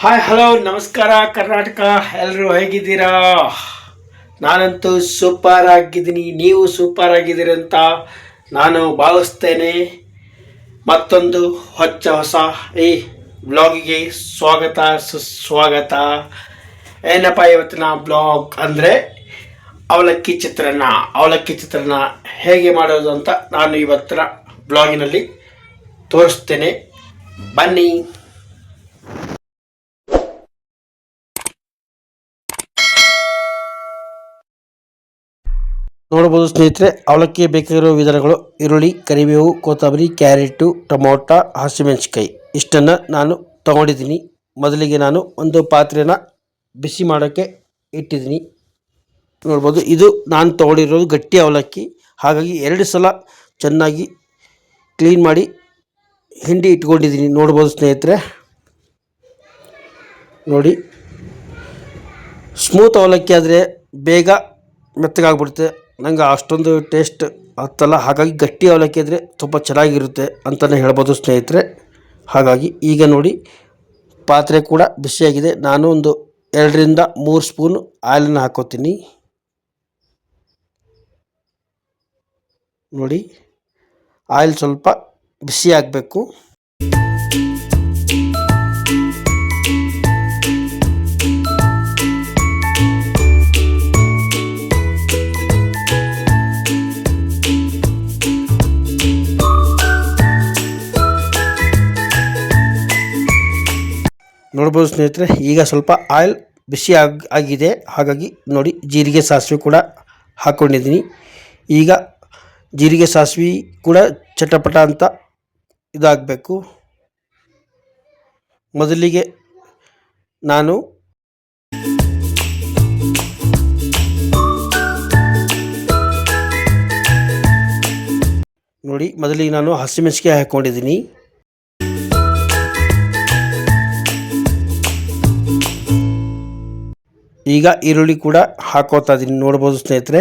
Hi hello ನಮಸ್ಕಾರ ಕರ್ನಾಟಕ. ಎಲ್ಲರೂ ಹೇಗಿದ್ದೀರಾ? ನಾನಂತೂ ಸೂಪರ್ ಆಗಿದ್ದೀನಿ. ನೀವು ಸೂಪರ್ ಆಗಿದ್ದೀರಿ ಅಂತ ನಾನು ಭಾವಿಸ್ತೇನೆ. ಮತ್ತೊಂದು ಹೊಸ ಈ ಬ್ಲಾಗಿಗೆ ಸ್ವಾಗತ ಸುಸ್ವಾಗತ. ಏನಪ್ಪ ಇವತ್ತಿನ ಬ್ಲಾಗ್ ಅಂದರೆ ಅವಲಕ್ಕಿ ಚಿತ್ರಾನ್ನ ಹೇಗೆ ಮಾಡೋದು ಅಂತ ನಾನು ಇವತ್ತಿನ ಬ್ಲಾಗಿನಲ್ಲಿ ತೋರಿಸ್ತೇನೆ. ಬನ್ನಿ. ನೋಡಬಹುದು ಸ್ನೇಹಿತರೆ, ಅವಲಕ್ಕಿ ಬೇಕಾಗಿರೋ ವಿಧಾನಗಳು: ಈರುಳ್ಳಿ, ಕರಿಬೇವು, ಕೊತ್ತಂಬರಿ, ಕ್ಯಾರೆಟು, ಟೊಮೊಟೊ, ಹಸಿಮೆಣಸಿನಕಾಯಿ ಇಷ್ಟನ್ನು ನಾನು ತಗೊಂಡಿದ್ದೀನಿ. ಮೊದಲಿಗೆ ನಾನು ಒಂದು ಪಾತ್ರೆನ ಬಿಸಿ ಮಾಡೋಕ್ಕೆ ಇಟ್ಟಿದ್ದೀನಿ. ನೋಡ್ಬೋದು, ಇದು ನಾನು ತಗೊಂಡಿರೋದು ಗಟ್ಟಿ ಅವಲಕ್ಕಿ. ಹಾಗಾಗಿ 2 ಸಲ ಚೆನ್ನಾಗಿ ಕ್ಲೀನ್ ಮಾಡಿ ಹಿಂಡಿ ಇಟ್ಕೊಂಡಿದ್ದೀನಿ. ನೋಡ್ಬೋದು ಸ್ನೇಹಿತರೆ, ನೋಡಿ, ಸ್ಮೂತ್ ಅವಲಕ್ಕಿ ಆದರೆ ಬೇಗ ಮೆತ್ತಗಾಗ್ಬಿಡುತ್ತೆ. ನಂಗೆ ಅಷ್ಟೊಂದು ಟೇಸ್ಟ್ ಹತ್ತಲ್ಲ. ಹಾಗಾಗಿ ಗಟ್ಟಿ ಅವಲಕ್ಕಿ ಆದರೆ ತುಂಬ ಚೆನ್ನಾಗಿರುತ್ತೆ ಅಂತಲೇ ಹೇಳ್ಬೋದು ಸ್ನೇಹಿತರೆ. ಹಾಗಾಗಿ ಈಗ ನೋಡಿ, ಪಾತ್ರೆ ಕೂಡ ಬಿಸಿಯಾಗಿದೆ. ನಾನು ಒಂದು 2 ರಿಂದ 3 ಸ್ಪೂನ್ ಆಯಿಲನ್ನು ಹಾಕೋತೀನಿ. ನೋಡಿ, ಆಯಿಲ್ ಸ್ವಲ್ಪ ಬಿಸಿ ಆಗಬೇಕು. ನೋಡ್ಬೋದು ಸ್ನೇಹಿತರೆ, ಈಗ ಸ್ವಲ್ಪ ಆಯಿಲ್ ಬಿಸಿ ಆಗಿದೆ. ಹಾಗಾಗಿ ನೋಡಿ, ಜೀರಿಗೆ ಸಾಸಿವೆ ಕೂಡ ಹಾಕ್ಕೊಂಡಿದ್ದೀನಿ. ಈಗ ಜೀರಿಗೆ ಸಾಸಿವೆ ಕೂಡ ಚಟಪಟ ಅಂತ ಇದಾಗಬೇಕು. ಮೊದಲಿಗೆ ನಾನು ಹಸಿಮೆಣಸಿನಕಾಯಿ ಹಾಕ್ಕೊಂಡಿದ್ದೀನಿ. ಈಗ ಈರುಳ್ಳಿ ಕೂಡ ಹಾಕೋತಾ ಇದ್ದೀನಿ. ನೋಡ್ಬೋದು ಸ್ನೇಹಿತರೆ,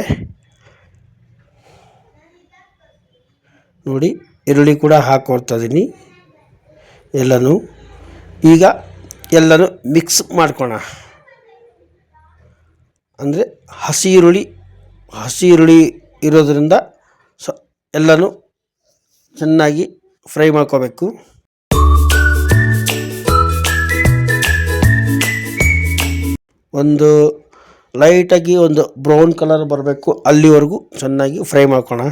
ನೋಡಿ, ಈರುಳ್ಳಿ ಕೂಡ ಹಾಕೋತಾ ಇದ್ದೀನಿ ಎಲ್ಲನೂ. ಈಗ ಎಲ್ಲನೂ ಮಿಕ್ಸ್ ಮಾಡ್ಕೋಣ. ಅಂದರೆ ಹಸಿ ಈರುಳ್ಳಿ ಇರೋದರಿಂದ ಎಲ್ಲನೂ ಚೆನ್ನಾಗಿ ಫ್ರೈ ಮಾಡ್ಕೋಬೇಕು. ಒಂದು ಲೈಟಾಗಿ ಒಂದು ಬ್ರೌನ್ ಕಲರ್ ಬರಬೇಕು, ಅಲ್ಲಿವರೆಗೂ ಚೆನ್ನಾಗಿ ಫ್ರೈ ಮಾಡ್ಕೋಣ.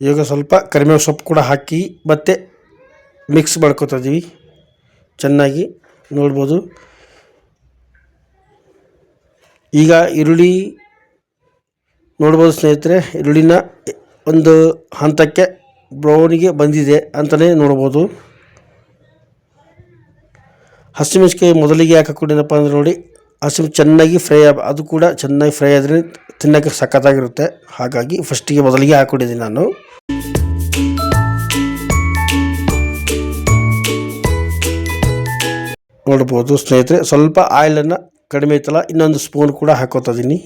ಈಗ ಸ್ವಲ್ಪ ಕರಿಬೇವು ಸೊಪ್ಪು ಕೂಡ ಹಾಕಿ ಮತ್ತೆ ಮಿಕ್ಸ್ ಮಾಡ್ಕೊತಾ ಇದ್ದೀವಿ ಚೆನ್ನಾಗಿ. ನೋಡ್ಬೋದು, ಈಗ ಈರುಳ್ಳಿ ನೋಡ್ಬೋದು ಸ್ನೇಹಿತರೆ, ಈರುಳ್ಳಿನ ಒಂದು ಹಂತಕ್ಕೆ ಬ್ರೌನಿಗೆ ಬಂದಿದೆ ಅಂತಲೇ ನೋಡ್ಬೋದು. ಹಸಿಮೆಣಸಿನಕಾಯಿ ಮೊದಲಿಗೆ ಯಾಕೆ ಹಾಕ್ಕೊಂಡಿನಪ್ಪ ಅಂದರೆ ನೋಡಿ, ಚೆನ್ನಾಗಿ ಫ್ರೈ ಅದು ಕೂಡ ಚೆನ್ನಾಗಿ ಫ್ರೈ ಆದರೆ ತಿನ್ನೋಕ್ಕೆ ಸಖತ್ತಾಗಿರುತ್ತೆ. ಹಾಗಾಗಿ ಫಸ್ಟಿಗೆ ಮೊದಲಿಗೆ ಹಾಕ್ಕೊಂಡಿದ್ದೀನಿ ನಾನು. ನೋಡ್ಬೋದು ಸ್ನೇಹಿತರೆ, ಸ್ವಲ್ಪ ಆಯಿಲನ್ನು ಕಡಿಮೆ ಇತ್ತಲ್ಲ, ಇನ್ನೊಂದು ಸ್ಪೂನ್ ಕೂಡ ಹಾಕೋತಾ ಇದ್ದೀನಿ.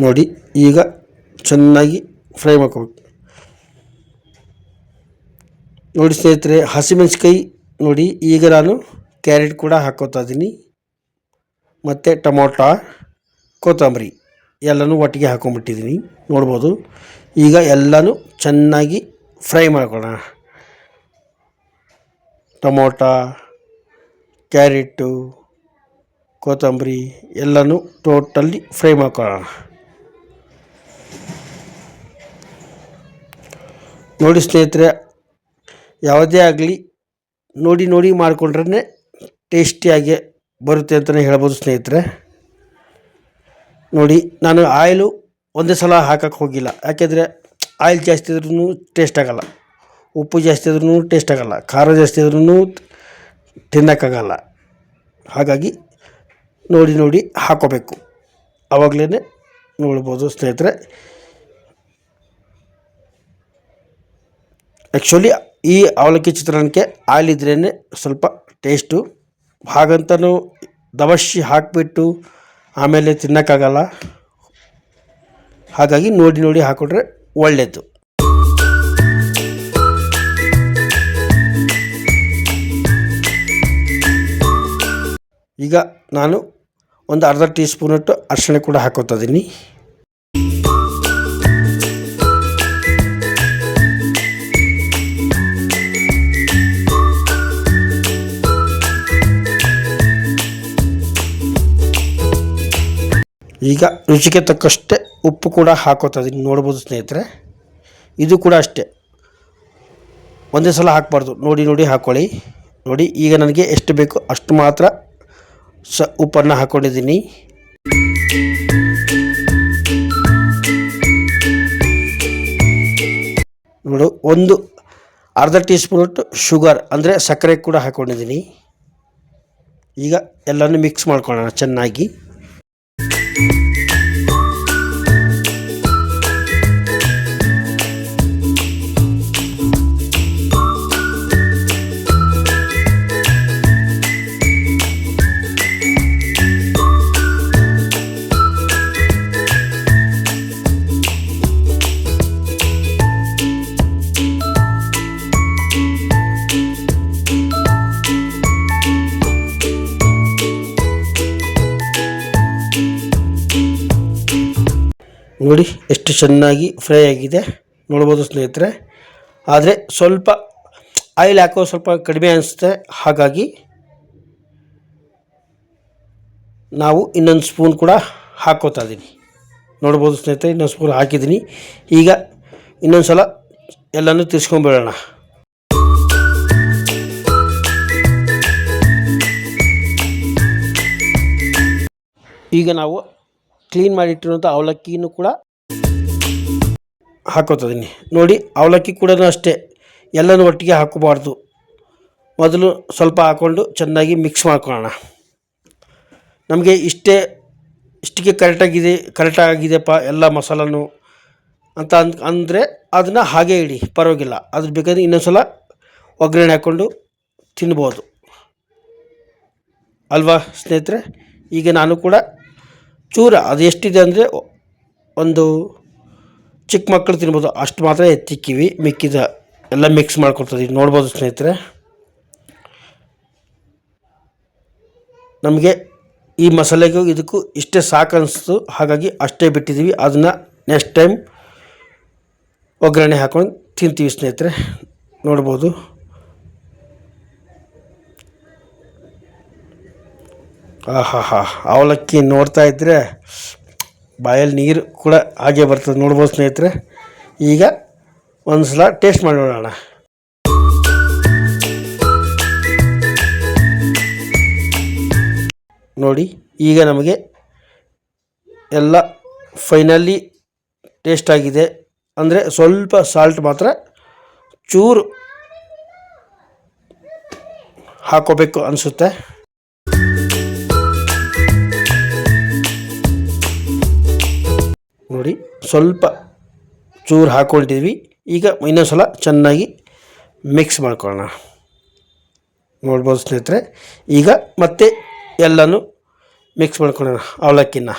ನೋಡಿ, ಈಗ ಚೆನ್ನಾಗಿ ಫ್ರೈ ಮಾಡ್ಕೋಬೇಕು. ನೋಡಿ ಸ್ನೇಹಿತರೆ, ಹಸಿಮೆಣಸಿನಕಾಯಿ ನೋಡಿ, ಈಗ ನಾನು ಕ್ಯಾರೆಟ್ ಕೂಡ ಹಾಕೋತಾ ಇದ್ದೀನಿ. ಮತ್ತು ಟೊಮೊಟೊ, ಕೊತ್ತಂಬರಿ ಎಲ್ಲನೂ ಒಟ್ಟಿಗೆ ಹಾಕೊಂಡ್ಬಿಟ್ಟಿದ್ದೀನಿ. ನೋಡ್ಬೋದು, ಈಗ ಎಲ್ಲನೂ ಚೆನ್ನಾಗಿ ಫ್ರೈ ಮಾಡ್ಕೊಳ್ಳೋಣ. ಟೊಮೊಟೊ, ಕ್ಯಾರೆಟು, ಕೊತ್ತಂಬರಿ ಎಲ್ಲನೂ ಟೋಟಲಿ ಫ್ರೈ ಮಾಡ್ಕೊಳ್ಳೋಣ. ನೋಡಿ ಸ್ನೇಹಿತರೆ, ಯಾವುದೇ ಆಗಲಿ ನೋಡಿ ಮಾಡಿಕೊಂಡ್ರೆ ಟೇಸ್ಟಿಯಾಗಿ ಬರುತ್ತೆ ಅಂತಲೇ ಹೇಳ್ಬೋದು ಸ್ನೇಹಿತರೆ. ನೋಡಿ, ನಾನು ಆಯಿಲು ಒಂದೇ ಸಲ ಹಾಕಕ್ಕೆ ಹೋಗಿಲ್ಲ. ಯಾಕೆಂದರೆ ಆಯಿಲ್ ಜಾಸ್ತಿ ಇದ್ರೂ ಟೇಸ್ಟ್ ಆಗೋಲ್ಲ, ಉಪ್ಪು ಜಾಸ್ತಿ ಇದ್ರೂ ಟೇಸ್ಟ್ ಆಗೋಲ್ಲ, ಖಾರ ಜಾಸ್ತಿ ಇದ್ರೂ ತಿನ್ನೋಕ್ಕಾಗಲ್ಲ. ಹಾಗಾಗಿ ನೋಡಿ ಹಾಕೋಬೇಕು. ಆವಾಗಲೇ ನೋಡ್ಬೋದು ಸ್ನೇಹಿತರೆ. ಆ್ಯಕ್ಚುಲಿ ಈ ಅವಲಕ್ಕಿ ಚಿತ್ರಾನ್ನಕ್ಕೆ ಆಯಿಲ್ ಇದ್ರೇ ಸ್ವಲ್ಪ ಟೇಸ್ಟು. ಹಾಗಂತನೂ ದಬಶಿ ಹಾಕಿಬಿಟ್ಟು ಆಮೇಲೆ ತಿನ್ನೋಕ್ಕಾಗಲ್ಲ. ಹಾಗಾಗಿ ನೋಡಿ ಹಾಕಿಕೊಂಡ್ರೆ ಒಳ್ಳೆಯದು. ಈಗ ನಾನು ಒಂದು ಅರ್ಧ ಟೀ ಸ್ಪೂನಷ್ಟು ಅರಿಶಿಣ ಕೂಡ ಹಾಕೋತಾ ಇದ್ದೀನಿ. ಈಗ ರುಚಿಗೆ ತಕ್ಕಷ್ಟೇ ಉಪ್ಪು ಕೂಡ ಹಾಕೋತಾ ಇದ್ದೀನಿ, ನೋಡ್ಬೋದು ಸ್ನೇಹಿತರೆ. ಇದು ಕೂಡ ಅಷ್ಟೇ, ಒಂದೇ ಸಲ ಹಾಕಬಾರ್ದು, ನೋಡಿ ಹಾಕ್ಕೊಳ್ಳಿ. ನೋಡಿ, ಈಗ ನನಗೆ ಎಷ್ಟು ಬೇಕು ಅಷ್ಟು ಮಾತ್ರ ಉಪ್ಪನ್ನು ಹಾಕ್ಕೊಂಡಿದ್ದೀನಿ. ನೋಡು, ಒಂದು ಅರ್ಧ ಟೀ ಸ್ಪೂನಷ್ಟು ಶುಗರ್ ಅಂದರೆ ಸಕ್ಕರೆ ಕೂಡ ಹಾಕ್ಕೊಂಡಿದ್ದೀನಿ. ಈಗ ಎಲ್ಲನೂ ಮಿಕ್ಸ್ ಮಾಡ್ಕೊಳ್ಳೋಣ ಚೆನ್ನಾಗಿ. ನೋಡಿ, ಎಷ್ಟು ಚೆನ್ನಾಗಿ ಫ್ರೈ ಆಗಿದೆ, ನೋಡ್ಬೋದು ಸ್ನೇಹಿತರೆ. ಆದರೆ ಸ್ವಲ್ಪ ಆಯಿಲ್ ಹಾಕೋ ಸ್ವಲ್ಪ ಕಡಿಮೆ ಅನಿಸುತ್ತೆ. ಹಾಗಾಗಿ ನಾವು ಇನ್ನೊಂದು ಸ್ಪೂನ್ ಕೂಡ ಹಾಕೋತಾ ಇದ್ದೀನಿ, ನೋಡ್ಬೋದು ಸ್ನೇಹಿತರೆ. ಇನ್ನೊಂದು ಸ್ಪೂನ್ ಹಾಕಿದ್ದೀನಿ. ಈಗ ಇನ್ನೊಂದು ಸಲ ಎಲ್ಲನೂ ತಿರ್ಸ್ಕೊಂಡ್ಬಿಡೋಣ. ಈಗ ನಾವು ಕ್ಲೀನ್ ಮಾಡಿಟ್ಟಿರುವಂಥ ಅವಲಕ್ಕಿನೂ ಕೂಡ ಹಾಕೋತಿದ್ದೀನಿ. ನೋಡಿ, ಅವಲಕ್ಕಿ ಕೂಡ ಅಷ್ಟೇ, ಎಲ್ಲನೂ ಒಟ್ಟಿಗೆ ಹಾಕೋಬಾರ್ದು. ಮೊದಲು ಸ್ವಲ್ಪ ಹಾಕ್ಕೊಂಡು ಚೆನ್ನಾಗಿ ಮಿಕ್ಸ್ ಮಾಡ್ಕೊಳ್ಳೋಣ. ನಮಗೆ ಇಷ್ಟಿಗೆ ಕರೆಕ್ಟಾಗಿದೆಯಪ್ಪ ಎಲ್ಲ ಮಸಾಲನೂ ಅಂತ ಅಂದರೆ ಅದನ್ನು ಹಾಗೆ ಇಡಿ, ಪರವಾಗಿಲ್ಲ. ಅದ್ರ ಬೇಕಾದ್ರೆ ಇನ್ನೊಂದು ಸಲ ಒಗ್ಗರಣೆ ಹಾಕ್ಕೊಂಡು ತಿನ್ಬೋದು ಅಲ್ವಾ ಸ್ನೇಹಿತರೆ. ಈಗ ನಾನು ಕೂಡ ಚೂರ ಅದು ಎಷ್ಟಿದೆ ಅಂದರೆ ಒಂದು ಚಿಕ್ಕ ಮಕ್ಕಳು ತಿನ್ಬೋದು ಅಷ್ಟು ಮಾತ್ರ ಎತ್ತಿಕ್ಕಿವಿ. ಮಿಕ್ಕಿದ ಎಲ್ಲ ಮಿಕ್ಸ್ ಮಾಡ್ಕೊಳ್ತಿದ್ದೀವಿ, ನೋಡ್ಬೋದು ಸ್ನೇಹಿತರೆ. ನಮಗೆ ಈ ಮಸಾಲೆಗೂ ಇದಕ್ಕೂ ಇಷ್ಟೇ ಸಾಕು ಅನಿಸ್ತು, ಹಾಗಾಗಿ ಅಷ್ಟೇ ಬಿಟ್ಟಿದ್ದೀವಿ. ಅದನ್ನು ನೆಕ್ಸ್ಟ್ ಟೈಮ್ ಒಗ್ಗರಣೆ ಹಾಕೊಂಡು ತಿಂತೀವಿ ಸ್ನೇಹಿತರೆ, ನೋಡ್ಬೋದು. ಆಹಾ, ಅವಲಕ್ಕಿ ನೋಡ್ತಾ ಇದ್ದರೆ ಬಾಯಲ್ಲಿ ನೀರು ಕೂಡ ಹಾಗೆ ಬರ್ತದೆ, ನೋಡ್ಬೋದು ಸ್ನೇಹಿತರೆ. ಈಗ ಒಂದು ಸಲ ಟೇಸ್ಟ್ ಮಾಡಿ ನೋಡೋಣ. ನೋಡಿ, ಈಗ ನಮಗೆ ಎಲ್ಲ ಫೈನಲಿ ಟೇಸ್ಟ್ ಆಗಿದೆ. ಅಂದರೆ ಸ್ವಲ್ಪ ಸಾಲ್ಟ್ ಮಾತ್ರ ಚೂರು ಹಾಕೋಬೇಕು ಅನಿಸುತ್ತೆ. ನೋಡಿ, ಸ್ವಲ್ಪ ಚೂರು ಹಾಕ್ಕೊಂಡಿದ್ವಿ. ಈಗ ಇನ್ನೊಂದು ಸಲ ಚೆನ್ನಾಗಿ ಮಿಕ್ಸ್ ಮಾಡ್ಕೊಳ್ಳೋಣ, ನೋಡ್ಬೋದು ಸ್ನೇಹಿತರೆ. ಈಗ ಮತ್ತೆ ಎಲ್ಲನೂ ಮಿಕ್ಸ್ ಮಾಡ್ಕೊಳ್ಳೋಣ ಅವಲಕ್ಕಿನ.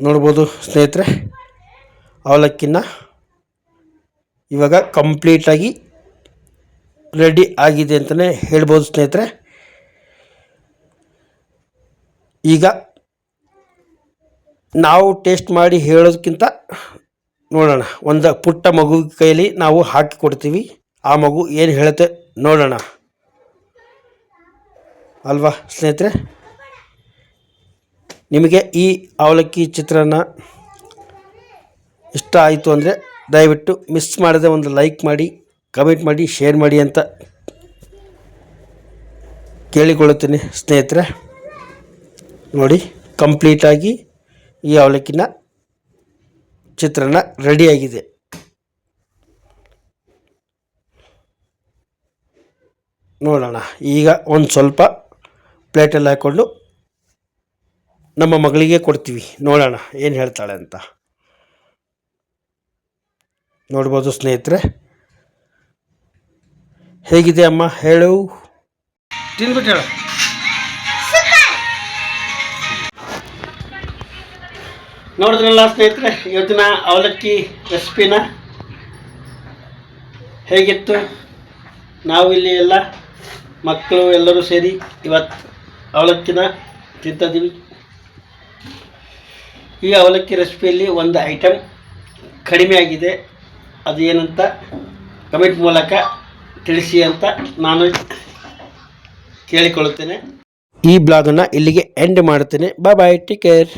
ನೋಡ್ಬೋದು ಸ್ನೇಹಿತರೆ, ಅವಲಕ್ಕಿನ ಇವಾಗ ಕಂಪ್ಲೀಟಾಗಿ ರೆಡಿ ಆಗಿದೆ ಅಂತಲೇ ಹೇಳ್ಬೋದು ಸ್ನೇಹಿತರೆ. ಈಗ ನಾವು ಟೇಸ್ಟ್ ಮಾಡಿ ಹೇಳೋದಕ್ಕಿಂತ ನೋಡೋಣ, ಒಂದು ಪುಟ್ಟ ಮಗು ಕೈಯಲ್ಲಿ ನಾವು ಹಾಕಿ ಕೊಡ್ತೀವಿ, ಆ ಮಗು ಏನು ಹೇಳುತ್ತೆ ನೋಡೋಣ ಅಲ್ವಾ ಸ್ನೇಹಿತರೆ. ನಿಮಗೆ ಈ ಅವಲಕ್ಕಿ ಚಿತ್ರಾನ್ನ ಇಷ್ಟ ಆಯಿತು ಅಂದರೆ ದಯವಿಟ್ಟು ಮಿಸ್ ಮಾಡದೆ ಒಂದು ಲೈಕ್ ಮಾಡಿ, ಕಮೆಂಟ್ ಮಾಡಿ, ಶೇರ್ ಮಾಡಿ ಅಂತ ಕೇಳಿಕೊಳ್ಳುತ್ತೇನೆ ಸ್ನೇಹಿತರೆ. ನೋಡಿ, ಕಂಪ್ಲೀಟಾಗಿ ಈ ಅವಲಕ್ಕಿನ ಚಿತ್ರಾನ್ನ ರೆಡಿಯಾಗಿದೆ. ನೋಡೋಣ, ಈಗ ಒಂದು ಸ್ವಲ್ಪ ಪ್ಲೇಟಲ್ಲಿ ಹಾಕ್ಕೊಂಡು ನಮ್ಮ ಮಗಳಿಗೆ ಕೊಡ್ತೀವಿ. ನೋಡೋಣ ಏನು ಹೇಳ್ತಾಳೆ ಅಂತ. ನೋಡ್ಬೋದು ಸ್ನೇಹಿತರೆ. ಹೇಗಿದೆ ಅಮ್ಮ ಹೇಳು, ತಿಂದ್ಬಿಟ್ಟು ಹೇಳು. ನೋಡಿದ್ರಲ್ಲ ಸ್ನೇಹಿತರೆ, ಇವತ್ತಿನ ಅವಲಕ್ಕಿ ರೆಸಿಪಿನ ಹೇಗಿತ್ತು. ನಾವು ಇಲ್ಲಿ ಎಲ್ಲ ಮಕ್ಕಳು ಎಲ್ಲರೂ ಸೇರಿ ಇವತ್ತು ಅವಲಕ್ಕಿನ ತಿಂತಿದ್ದೀವಿ. ಈ ಅವಲಕ್ಕಿ ರೆಸಿಪಿಯಲ್ಲಿ ಒಂದು ಐಟಮ್ ಕಡಿಮೆ ಆಗಿದೆ, ಅದು ಏನಂತ ಕಮೆಂಟ್ ಮೂಲಕ ತಿಳಿಸಿ ಅಂತ ನಾನು ಕೇಳಿಕೊಳ್ಳುತ್ತೇನೆ. ಈ ಬ್ಲಾಗನ್ನು ಇಲ್ಲಿಗೆ ಎಂಡ್ ಮಾಡುತ್ತೇನೆ. ಬಾಯ್ ಬಾಯ್, ಟೇಕ್ ಕೇರ್.